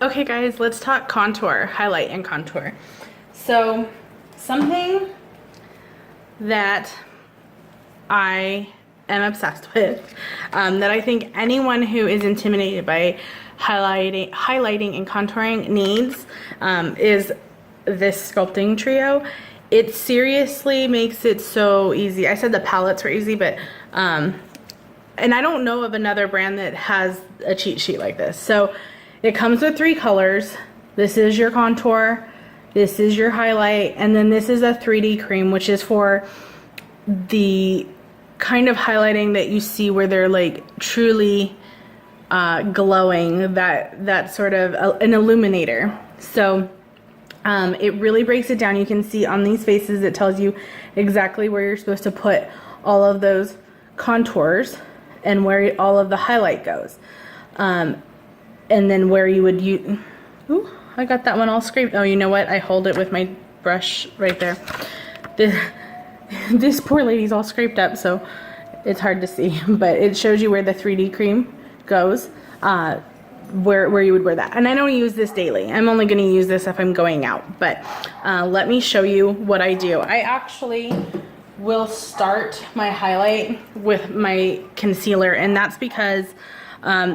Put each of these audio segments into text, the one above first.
Okay guys, let's talk contour, highlight and contour. So something that I am obsessed with, that I think anyone who is intimidated by highlighting and contouring needs, is this sculpting trio. It seriously makes it so easy. I said the palettes were easy, but and I don't know of another brand that has a cheat sheet like this. So it comes with 3 colors. This is your contour, this is your highlight, and then this is a 3D cream, which is for the kind of highlighting that you see where they're like truly glowing, that sort of an illuminator. So it really breaks it down. You can see on these faces it tells you exactly where you're supposed to put all of those contours and where all of the highlight goes. And then where you would use, ooh, I got that one all scraped. Oh, you know what? I hold it with my brush right there. This poor lady's all scraped up, so it's hard to see, but it shows you where the 3D cream goes, where you would wear that. And I don't use this daily. I'm only going to use this if I'm going out, but let me show you what I do. I actually will start my highlight with my concealer, and that's because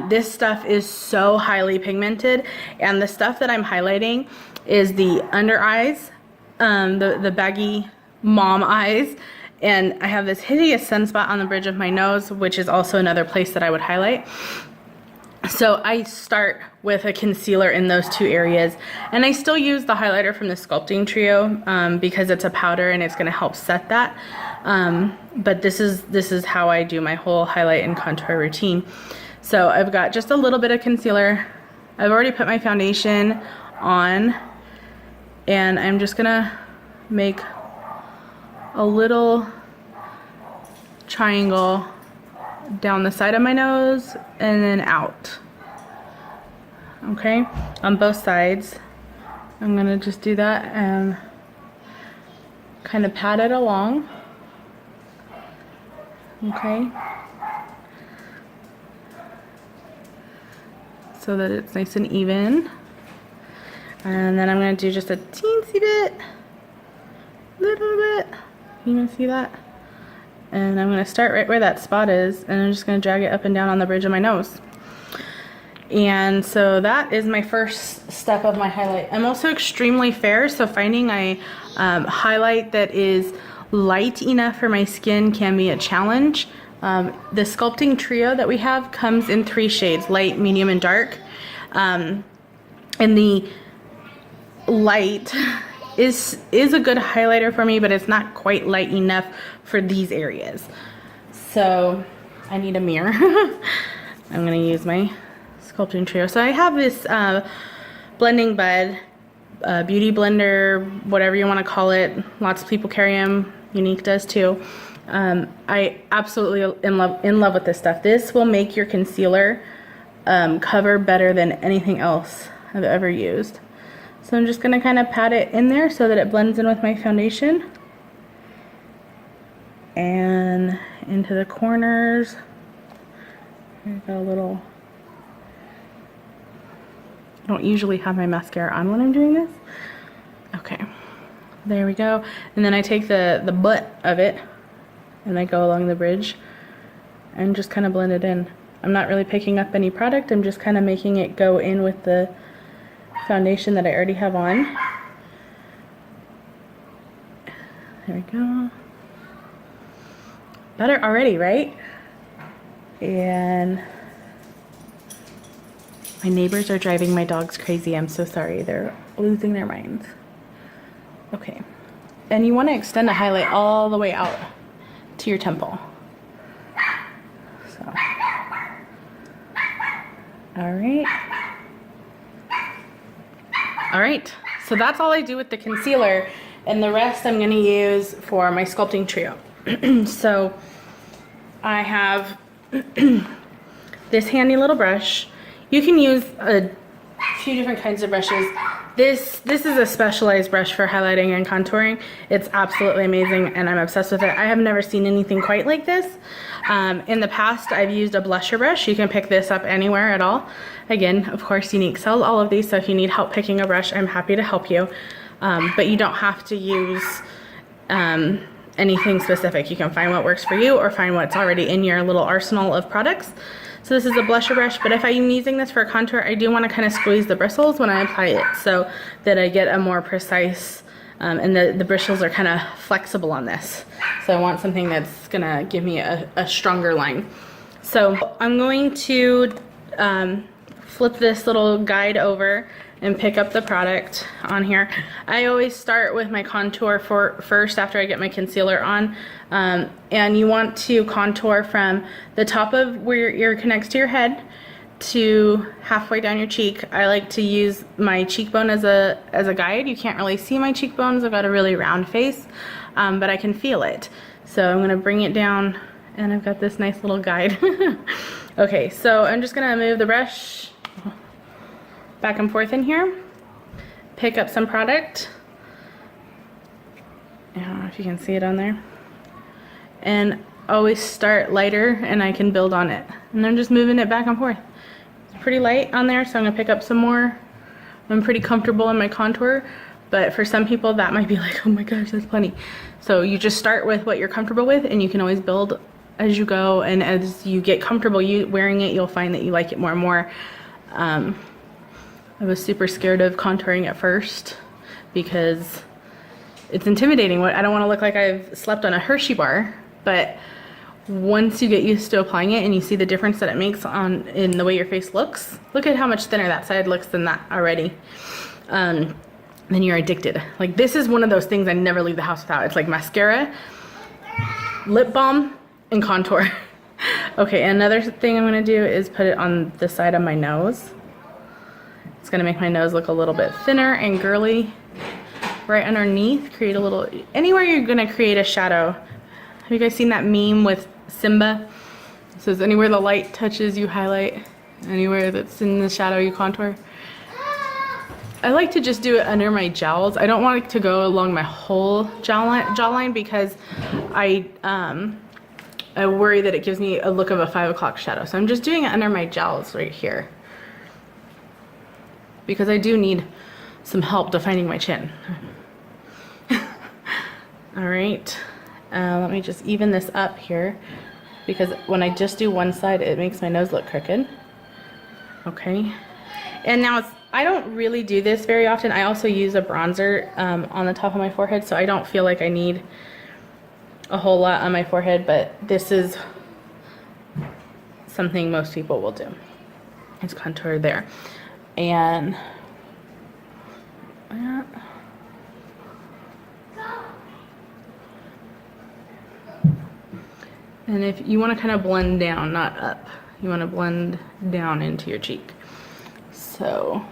this stuff is so highly pigmented, and the stuff that I'm highlighting is the under eyes, the baggy mom eyes, and I have this hideous sunspot on the bridge of my nose, which is also another place that I would highlight. So I start with a concealer in those 2 areas, and I still use the highlighter from the Sculpting Trio because it's a powder and it's going to help set that. But this is how I do my whole highlight and contour routine. So I've got just a little bit of concealer. I've already put my foundation on, and I'm just gonna make a little triangle down the side of my nose and then out. Okay, on both sides. I'm gonna just do that and kind of pat it along. Okay, so that it's nice and even. And then I'm going to do just a teensy bit, little bit. You can see that? And I'm going to start right where that spot is, and I'm just going to drag it up and down on the bridge of my nose. And so that is my first step of my highlight. I'm also extremely fair, so finding a highlight that is light enough for my skin can be a challenge. The Sculpting Trio that we have comes in 3 shades, light, medium, and dark. And the light is a good highlighter for me, but it's not quite light enough for these areas. So I need a mirror. I'm going to use my Sculpting Trio. So I have this blending bud, beauty blender, whatever you want to call it. Lots of people carry them. Younique does too. I absolutely in love with this stuff. This will make your concealer cover better than anything else I've ever used. So I'm just going to kind of pat it in there so that it blends in with my foundation. And into the corners. I've got a little... I don't usually have my mascara on when I'm doing this. Okay. There we go. And then I take the butt of it and I go along the bridge and just kind of blend it in. I'm not really picking up any product. I'm just kind of making it go in with the foundation that I already have on. There we go. Better already, right? And my neighbors are driving my dogs crazy. I'm so sorry. They're losing their minds. Okay. And you want to extend the highlight all the way out to your temple. So. All right. All right. So that's all I do with the concealer, and the rest I'm going to use for my Sculpting Trio. So I have this handy little brush. You can use a few different kinds of brushes. This is a specialized brush for highlighting and contouring. It's absolutely amazing and I'm obsessed with it. I have never seen anything quite like this. In the past, I've used a blusher brush. You can pick this up anywhere at all. Again, of course, Younique sells all of these, so if you need help picking a brush, I'm happy to help you. But you don't have to use anything specific. You can find what works for you or find what's already in your little arsenal of products. So this is a blusher brush, but if I'm using this for contour, I do want to kind of squeeze the bristles when I apply it so that I get a more precise, and the bristles are kind of flexible on this. So I want something that's going to give me a stronger line. So I'm going to flip this little guide over and pick up the product on here. I always start with my contour first after I get my concealer on. And you want to contour from the top of where your ear connects to your head to halfway down your cheek. I like to use my cheekbone as a guide. You can't really see my cheekbones. I've got a really round face, but I can feel it. So I'm gonna bring it down and I've got this nice little guide. Okay, so I'm just gonna move the brush back and forth in here, pick up some product. I don't know if you can see it on there. And always start lighter and I can build on it. And I'm just moving it back and forth. It's pretty light on there, so I'm gonna pick up some more. I'm pretty comfortable in my contour, but for some people that might be like, oh my gosh, that's plenty. So you just start with what you're comfortable with and you can always build as you go, and as you get comfortable wearing it, you'll find that you like it more and more. I was super scared of contouring at first because it's intimidating. I don't want to look like I've slept on a Hershey bar, but once you get used to applying it and you see the difference that it makes in the way your face looks, look at how much thinner that side looks than that already. Then you're addicted. Like, this is one of those things I never leave the house without. It's like mascara, lip balm, and contour. Okay, another thing I'm gonna do is put it on the side of my nose. It's gonna make my nose look a little bit thinner and girly. Right underneath, create a little, anywhere you're gonna create a shadow. Have you guys seen that meme with Simba? It says anywhere the light touches, you highlight. Anywhere that's in the shadow, you contour. I like to just do it under my jowls. I don't want it to go along my whole jawline because I worry that it gives me a look of a 5 o'clock shadow. So I'm just doing it under my jowls right here, because I do need some help defining my chin. All right, let me just even this up here, because when I just do one side, it makes my nose look crooked. Okay, and now I don't really do this very often. I also use a bronzer on the top of my forehead, so I don't feel like I need a whole lot on my forehead, but this is something most people will do. It's contour there. And if you want to kind of blend down, not up, you want to blend down into your cheek. So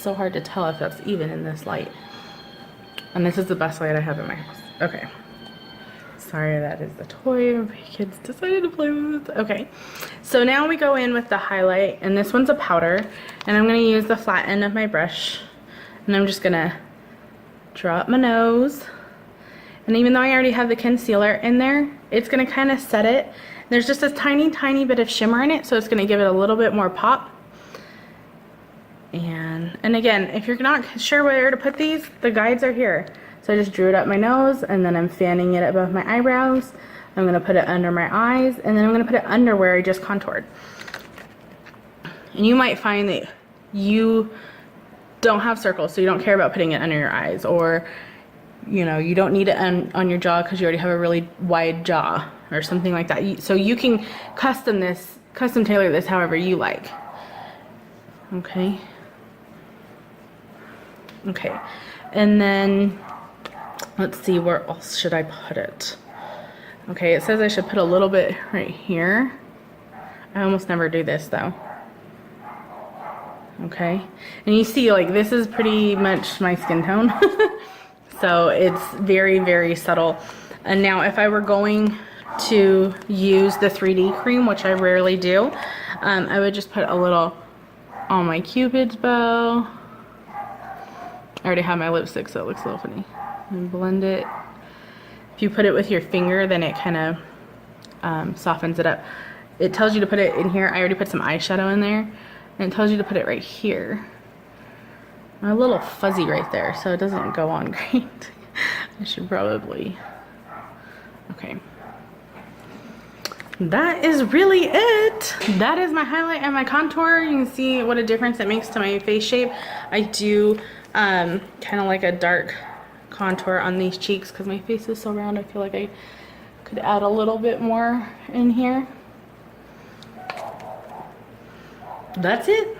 hard to tell if that's even in this light. And this is the best light I have in my house. Okay. Sorry, that is the toy my kids decided to play with. Okay, so now we go in with the highlight, and this one's a powder, and I'm gonna use the flat end of my brush, and I'm just gonna draw up my nose. And even though I already have the concealer in there, it's gonna kind of set it. There's just a tiny bit of shimmer in it, so it's gonna give it a little bit more pop. And again, if you're not sure where to put these, the guides are here. So I just drew it up my nose, and then I'm fanning it above my eyebrows. I'm gonna put it under my eyes, and then I'm gonna put it under where I just contoured. And you might find that you don't have circles, so you don't care about putting it under your eyes, or you know, you don't need it on your jaw because you already have a really wide jaw or something like that. So you can custom tailor this however you like. Okay. Okay, and then let's see, where else should I put it? Okay, it says I should put a little bit right here. I almost never do this though. Okay, and you see, like, this is pretty much my skin tone. So it's very subtle. And now if I were going to use the 3D cream, which I rarely do, I would just put a little on my Cupid's bow. I already have my lipstick, so it looks a little funny. And blend it. If you put it with your finger, then it kind of softens it up. It tells you to put it in here. I already put some eyeshadow in there. And it tells you to put it right here. I'm a little fuzzy right there, so it doesn't go on great. I should probably... Okay. That is really it. That is my highlight and my contour. You can see what a difference it makes to my face shape. I do kind of like a dark contour on these cheeks because my face is so round. I feel like I could add a little bit more in here. That's it.